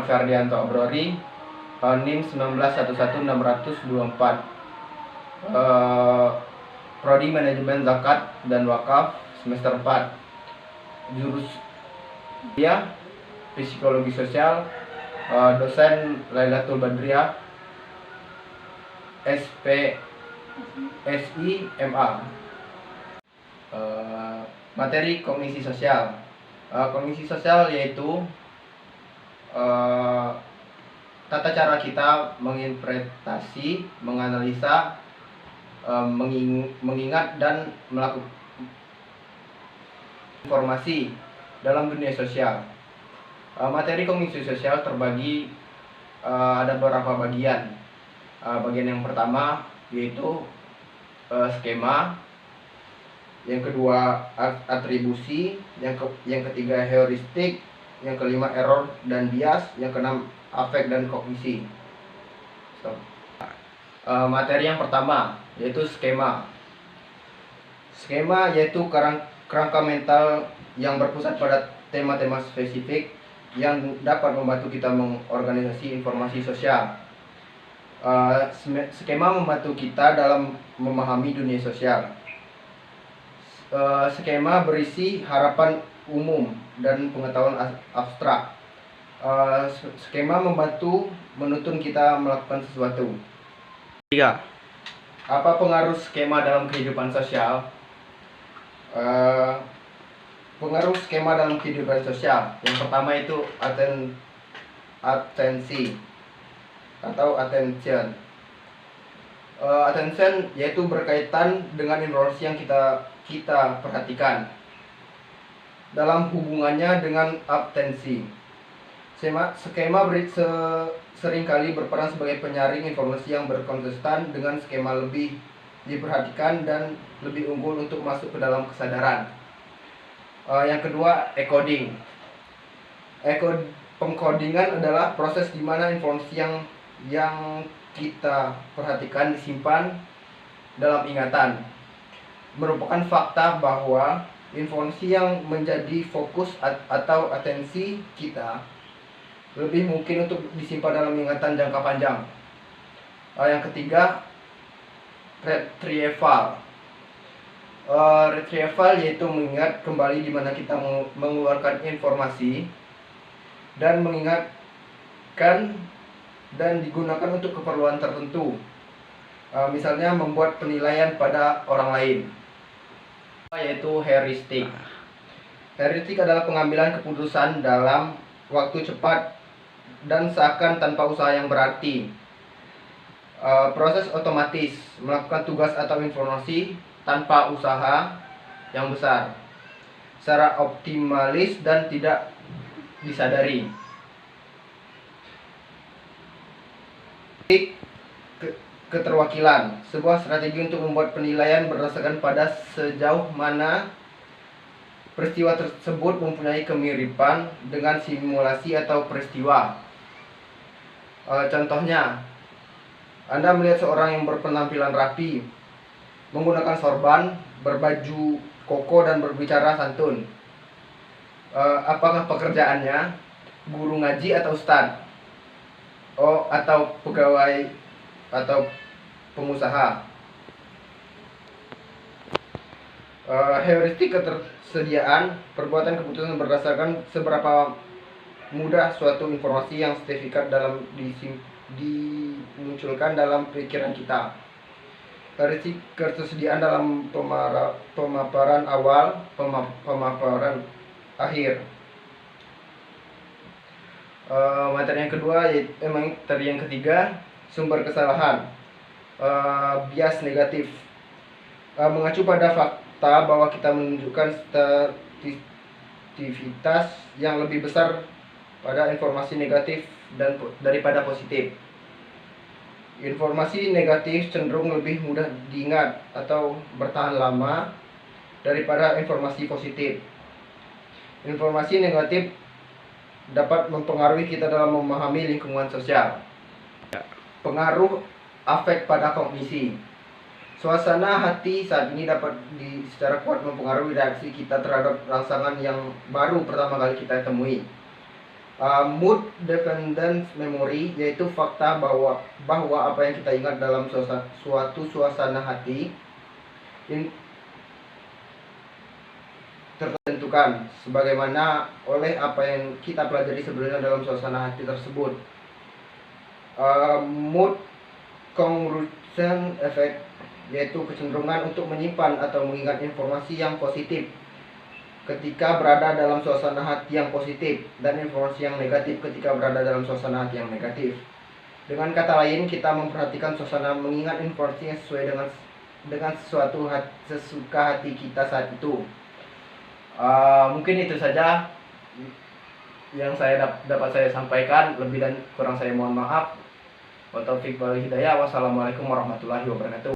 Ferdianto Abrori, NIM 1911624, Prodi Manajemen Zakat dan Wakaf semester 4, jurus dia Psikologi Sosial, dosen Lailatul Badriah, SP SI MA. Materi Komisi Sosial. Komisi Sosial yaitu tata cara kita menginterpretasi, menganalisa, mengingat dan melakukan informasi dalam dunia sosial. Materi Komisi Sosial terbagi ada beberapa bagian. Bagian yang pertama yaitu skema, yang kedua atribusi, yang ketiga heuristik, yang kelima error dan bias, yang keenam afek dan kognisi. Materi yang pertama yaitu skema. Skema yaitu kerangka mental yang berpusat pada tema-tema spesifik yang dapat membantu kita mengorganisasi informasi sosial. Skema membantu kita dalam memahami dunia sosial. Skema berisi harapan umum dan pengetahuan abstrak. Skema membantu menuntun kita melakukan sesuatu. 3. Apa pengaruh skema dalam kehidupan sosial? Pengaruh skema dalam kehidupan sosial. Yang pertama itu atensi atau attention. Attention yaitu berkaitan dengan informasi yang kita perhatikan dalam hubungannya dengan atensi. Skema seringkali berperan sebagai penyaring informasi yang berkonsisten dengan skema lebih diperhatikan dan lebih unggul untuk masuk ke dalam kesadaran. Yang kedua, encoding. Pengkodingan adalah proses di mana informasi yang kita perhatikan disimpan dalam ingatan. Merupakan fakta bahwa informasi yang menjadi fokus atau atensi kita lebih mungkin untuk disimpan dalam ingatan jangka panjang. Yang ketiga, retrieval. Retrieval yaitu mengingat kembali di mana kita mengeluarkan informasi dan mengingatkan dan digunakan untuk keperluan tertentu, misalnya membuat penilaian pada orang lain. Yaitu heuristik. Heuristik adalah pengambilan keputusan dalam waktu cepat dan seakan tanpa usaha yang berarti. Proses otomatis, melakukan tugas atau informasi tanpa usaha yang besar, secara optimalis dan tidak disadari. Keterwakilan, sebuah strategi untuk membuat penilaian berdasarkan pada sejauh mana peristiwa tersebut mempunyai kemiripan dengan simulasi atau peristiwa. Contohnya, Anda melihat seorang yang berpenampilan rapi, menggunakan sorban, berbaju koko dan berbicara santun. Apakah pekerjaannya guru ngaji atau ustadz? Atau pegawai atau pengusaha? Heuristik ketersediaan perbuatan keputusan berdasarkan seberapa mudah suatu informasi yang signifikan dalam dimunculkan dalam pikiran kita. Heuristik ketersediaan dalam pemaparan awal, pemaparan akhir. Materi yang kedua, materi yang ketiga, sumber kesalahan. Bias negatif, mengacu pada fakta bahwa kita menunjukkan statistivitas yang lebih besar pada informasi negatif daripada positif. Informasi negatif cenderung lebih mudah diingat atau bertahan lama daripada informasi positif. Informasi negatif dapat mempengaruhi kita dalam memahami lingkungan sosial. Pengaruh afek pada kognisi. Suasana hati saat ini dapat secara kuat mempengaruhi reaksi kita terhadap rangsangan yang baru pertama kali kita temui. Mood dependent memory, yaitu fakta bahwa apa yang kita ingat dalam suatu suasana hati tertentukan sebagaimana oleh apa yang kita pelajari sebelumnya dalam suasana hati tersebut. Mood conversion effect, yaitu kecenderungan untuk menyimpan atau mengingat informasi yang positif ketika berada dalam suasana hati yang positif, dan informasi yang negatif ketika berada dalam suasana hati yang negatif. Dengan kata lain, kita memperhatikan suasana mengingat informasi yang sesuai dengan sesuka hati kita saat itu. Mungkin itu saja yang dapat saya sampaikan. Lebih dan kurang saya mohon maaf. Wa taufiq wal hidayah. Wassalamualaikum warahmatullahi wabarakatuh.